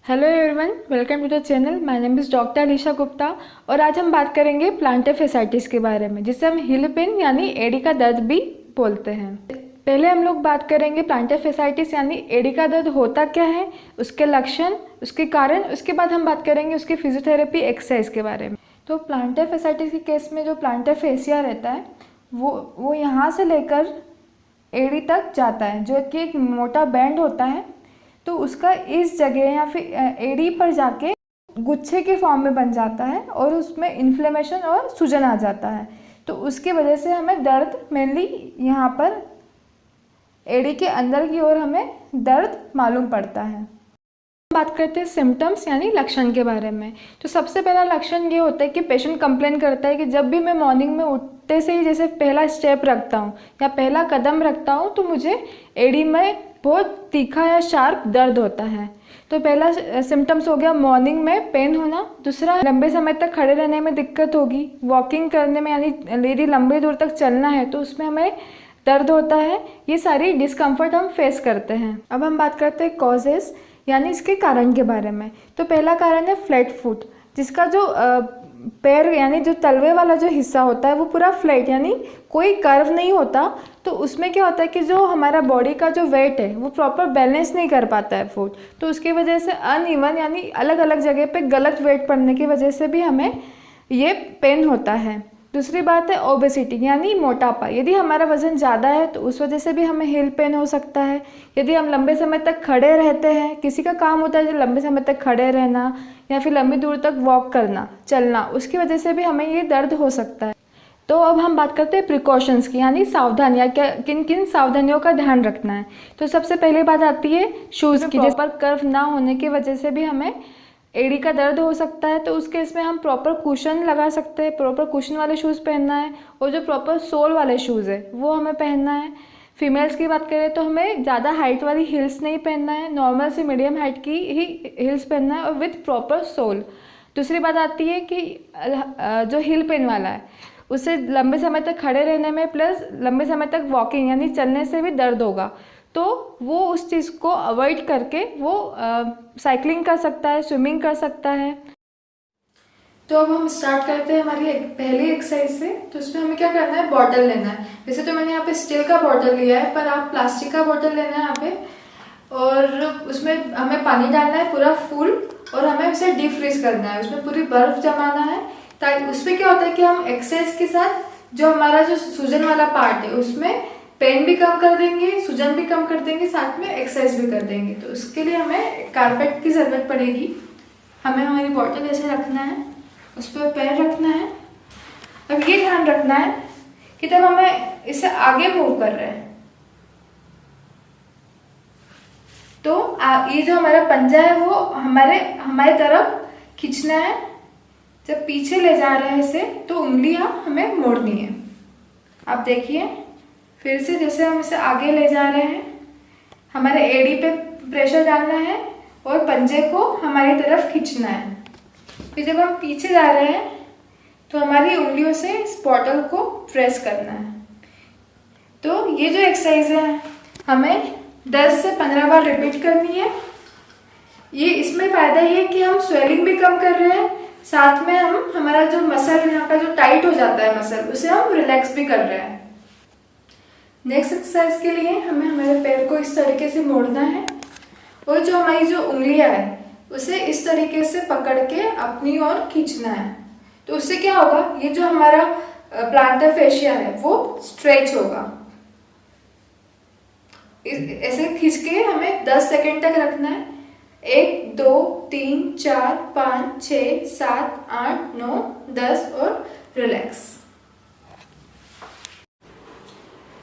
Hello everyone, welcome to the channel. My name is doctor Alisha Gupta और आज हम बात करेंगे प्लांटर फैसाइटिस के बारे में, जिसे हम हिल पेन यानी एड़ी का दर्द भी बोलते हैं। पहले हम लोग बात करेंगे प्लांटर फैसाइटिस यानी एड़ी का दर्द होता क्या है, उसके लक्षण, उसके कारण। उसके बाद हम बात करेंगे उसकी फिजियोथेरेपी एक्सरसाइज के बारे में। तो प्लांटर फैसाइटिस के केस में जो प्लांटर फेसिया रहता है वो यहाँ से लेकर एड़ी तक जाता है, जो कि एक मोटा बैंड होता है। तो उसका इस जगह या फिर एड़ी पर जाके गुच्छे के फॉर्म में बन जाता है और उसमें इन्फ्लेमेशन और सूजन आ जाता है। तो उसकी वजह से हमें दर्द मेनली यहाँ पर एड़ी के अंदर की ओर हमें दर्द मालूम पड़ता है। बात करते हैं सिम्टम्स यानी लक्षण के बारे में। तो सबसे पहला लक्षण ये होता है कि पेशेंट कंप्लेन करता है कि जब भी मैं मॉर्निंग में उठते से ही जैसे पहला स्टेप रखता हूँ या पहला कदम रखता हूँ तो मुझे एड़ी में बहुत तीखा या शार्प दर्द होता है। तो पहला सिम्टम्स हो गया मॉर्निंग में पेन होना। दूसरा, लंबे समय तक खड़े रहने में दिक्कत होगी, वॉकिंग करने में यानी यदि लंबे दूर तक चलना है तो उसमें हमें दर्द होता है। ये सारी डिस्कम्फर्ट हम फेस करते हैं। अब हम बात करते हैं कॉजेज़ यानी इसके कारण के बारे में। तो पहला कारण है फ्लैट फुट, जिसका जो पैर यानी जो तलवे वाला जो हिस्सा होता है वो पूरा फ्लैट यानी कोई कर्व नहीं होता। तो उसमें क्या होता है कि जो हमारा बॉडी का जो वेट है वो प्रॉपर बैलेंस नहीं कर पाता है फुट। तो उसकी वजह से अनइवन यानी अलग अलग जगह पे गलत वेट पड़ने की वजह से भी हमें ये पेन होता है। दूसरी बात है ओबेसिटी यानी मोटापा। यदि हमारा वज़न ज़्यादा है तो उस वजह से भी हमें हिल पेन हो सकता है। यदि हम लंबे समय तक खड़े रहते हैं, किसी का काम होता है जो लंबे समय तक खड़े रहना या फिर लंबी दूर तक वॉक करना, चलना, उसकी वजह से भी हमें ये दर्द हो सकता है। तो अब हम बात करते हैं प्रिकॉशंस की यानी सावधानियाँ, क्या किन किन सावधानियों का ध्यान रखना है। तो सबसे पहले बात आती है शूज़ की, जिस पर कर्व ना होने की वजह से भी हमें एड़ी का दर्द हो सकता है। तो उस केस में हम प्रॉपर कुशन लगा सकते हैं, प्रॉपर कुशन वाले शूज़ पहनना है और जो प्रॉपर सोल वाले शूज़ है वो हमें पहनना है। फीमेल्स की बात करें तो हमें ज़्यादा हाइट वाली हील्स नहीं पहनना है, नॉर्मल से मीडियम हाइट की ही हील्स पहनना है और विथ प्रॉपर सोल। दूसरी बात आती है कि जो हिल पेन वाला है उससे लंबे समय तक खड़े रहने में प्लस लंबे समय तक वॉकिंग यानी चलने से भी दर्द होगा। तो वो उस चीज़ को अवॉइड करके वो साइकिलिंग कर सकता है, स्विमिंग कर सकता है। तो अब हम स्टार्ट करते हैं हमारी पहली एक्सरसाइज से। तो उसमें हमें क्या करना है, बॉटल लेना है। वैसे तो मैंने यहाँ पे स्टील का बॉटल लिया है, पर आप प्लास्टिक का बॉटल लेना है यहाँ पे, और उसमें हमें पानी डालना है पूरा फुल और हमें उसे डीप फ्रीज करना है, उसमें पूरी बर्फ जमाना है। ताकि उसमें क्या होता है कि हम एक्सरसाइज के साथ जो हमारा जो सूजन वाला पार्ट है उसमें पेन भी कम कर देंगे, सूजन भी कम कर देंगे, साथ में एक्सरसाइज भी कर देंगे। तो उसके लिए हमें कारपेट की ज़रूरत पड़ेगी। हमें हमारी बॉटल ऐसे रखना है, उस पर पैर रखना है। अब ये ध्यान रखना है कि जब हमें इसे आगे मूव कर रहे हैं तो ये जो हमारा पंजा है वो हमारे तरफ खींचना है। जब पीछे ले जा रहे हैं इसे तो उंगलियां हमें मोड़नी है। आप देखिए फिर से, जैसे हम इसे आगे ले जा रहे हैं, हमारे एड़ी पे प्रेशर डालना है और पंजे को हमारी तरफ खींचना है। फिर जब हम पीछे जा रहे हैं तो हमारी उंगलियों से इस बॉटल को प्रेस करना है। तो ये जो एक्सरसाइज है हमें 10 से 15 बार रिपीट करनी है। ये इसमें फ़ायदा ये है कि हम स्वेलिंग भी कम कर रहे हैं, साथ में हम हमारा जो मसल यहाँ का जो टाइट हो जाता है मसल, उसे हम रिलैक्स भी कर रहे हैं। नेक्स्ट एक्सरसाइज के लिए हमें हमारे पैर को इस तरीके से मोड़ना है और जो हमारी जो उंगलियां है उसे इस तरीके से पकड़ के अपनी ओर खींचना है। तो उससे क्या होगा, ये जो हमारा प्लांटर फेशिया है वो स्ट्रेच होगा। ऐसे खींच के हमें 10 सेकेंड तक रखना है। 1 2 3 4 5 6 7 8 9 10 और रिलैक्स।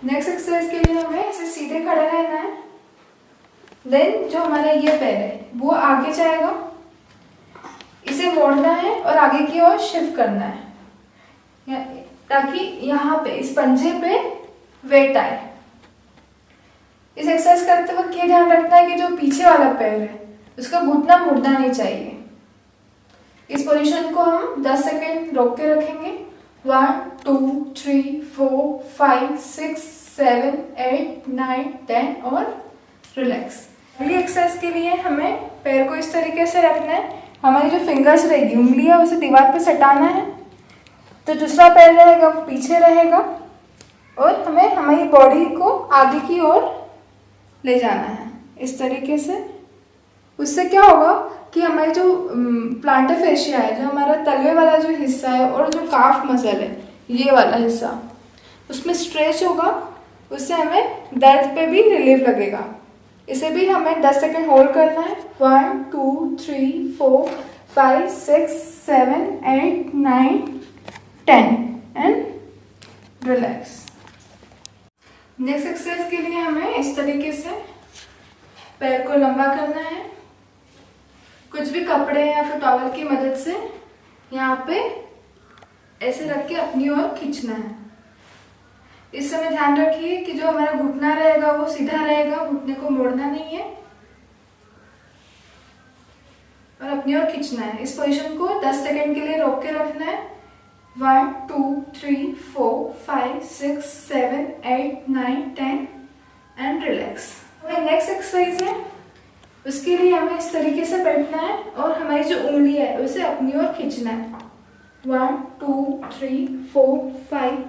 नेक्स्ट एक्सरसाइज के लिए हमें ऐसे सीधे खड़े रहना है। देन जो हमारा ये पैर है वो आगे जाएगा, इसे मोड़ना है और आगे की ओर शिफ्ट करना है ताकि यहाँ पे इस पंजे पे वेट आए। इस एक्सरसाइज करते वक्त ये ध्यान रखना है कि जो पीछे वाला पैर है उसका घुटना मुड़ना नहीं चाहिए। इस पोजीशन को हम 10 सेकेंड रोक के रखेंगे। 1 2 3 4 5 6 7 8 9 10 और रिलैक्स। अगली एक्सरसाइज के लिए हमें पैर को इस तरीके से रखना है, हमारी जो फिंगर्स रहेगी, उंगलियां, उसे दीवार पे सटाना है। तो दूसरा पैर रहेगा वो पीछे रहेगा और हमें हमारी बॉडी को आगे की ओर ले जाना है इस तरीके से। उससे क्या होगा कि हमारी जो प्लांटर फेशिया है, जो हमारा तलवे वाला जो हिस्सा है और जो काफ मसल है, ये वाला हिस्सा, उसमें स्ट्रेच होगा, उससे हमें दर्द पे भी रिलीफ लगेगा। इसे भी हमें 10 सेकेंड होल्ड करना है। 1 2 3 4 5 6 7 8 9 10 एंड रिलैक्स। नेक्स्ट एक्सरसाइज के लिए हमें इस तरीके से पैर को लंबा करना है, कुछ भी कपड़े या फिर टॉवल की मदद से यहाँ पे ऐसे रख के अपनी ओर खींचना है। इस समय ध्यान रखिए कि जो हमारा घुटना रहेगा वो सीधा रहेगा, घुटने को मोड़ना नहीं है और अपनी ओर खींचना है। इस पोजीशन को 10 सेकेंड के लिए रोक के रखना है। 1 2 3 4 5 6 7 8 9 10 एंड रिलैक्स। नेक्स्ट एक्सरसाइज है, उसके लिए हमें इस तरीके से बैठना है और हमारी जो उंगली है उसे अपनी ओर खींचना है। 1 2 3 4 5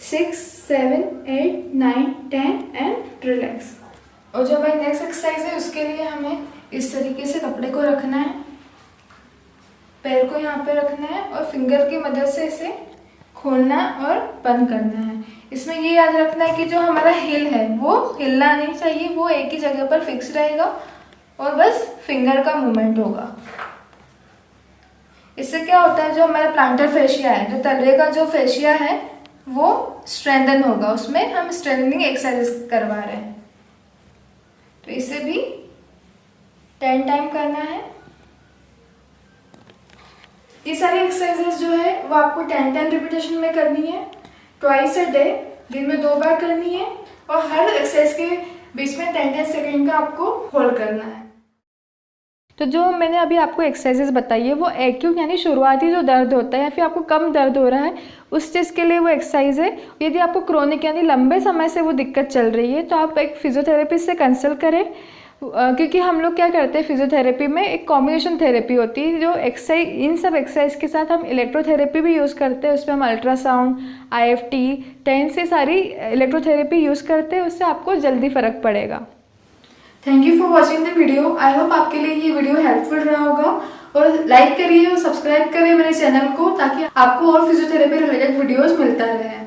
6 7 8 9 10 एंड रिलैक्स। और जो हमारी नेक्स्ट एक्सरसाइज है उसके लिए हमें इस तरीके से कपड़े को रखना है, पैर को यहाँ पे रखना है और फिंगर की मदद से इसे खोलना और बंद करना है। इसमें ये याद रखना है कि जो हमारा हिल है वो हिलना नहीं चाहिए, वो एक ही जगह पर फिक्स रहेगा और बस फिंगर का मूवमेंट होगा। इससे क्या होता है, जो हमारा प्लांटर फेशिया है, जो तलवे का जो फेशिया है वो स्ट्रेंथन होगा, उसमें हम स्ट्रेंथनिंग एक्सरसाइज करवा रहे हैं। तो इसे भी 10 टाइम करना है। ये सारी एक्सरसाइजेस जो है वो आपको 10 रिपीटेशन में करनी है, ट्वाइस अ डे, दिन में 2 बार करनी है और हर एक्सरसाइज के बीच में 10 सेकेंड का आपको होल्ड करना है। तो जो मैंने अभी आपको एक्सरसाइजेस बताई है वो एक्यूट यानी शुरुआती जो दर्द होता है या फिर आपको कम दर्द हो रहा है उस चीज़ के लिए वो एक्सरसाइज है। यदि आपको क्रोनिक यानी लंबे समय से वो दिक्कत चल रही है तो आप एक फिजियोथेरेपिस्ट से कंसल्ट करें, क्योंकि हम लोग क्या करते हैं फिजियोथेरेपी में एक कॉम्बिनेशन थेरेपी होती है, जो एक्सरसाइज, इन सब एक्सरसाइज के साथ हम इलेक्ट्रोथेरेपी भी यूज़ करते हैं। उसमें हम अल्ट्रासाउंड, IFT, टेंस से सारी इलेक्ट्रोथेरेपी यूज़ करते हैं, उससे आपको जल्दी फ़र्क पड़ेगा। Thank you for watching the video. I hope आपके लिए ये वीडियो हेल्पफुल रहा होगा और लाइक करिए और सब्सक्राइब करिए मेरे चैनल को, ताकि आपको और फिजियोथेरेपी रिलेटेड वीडियोस मिलता रहे।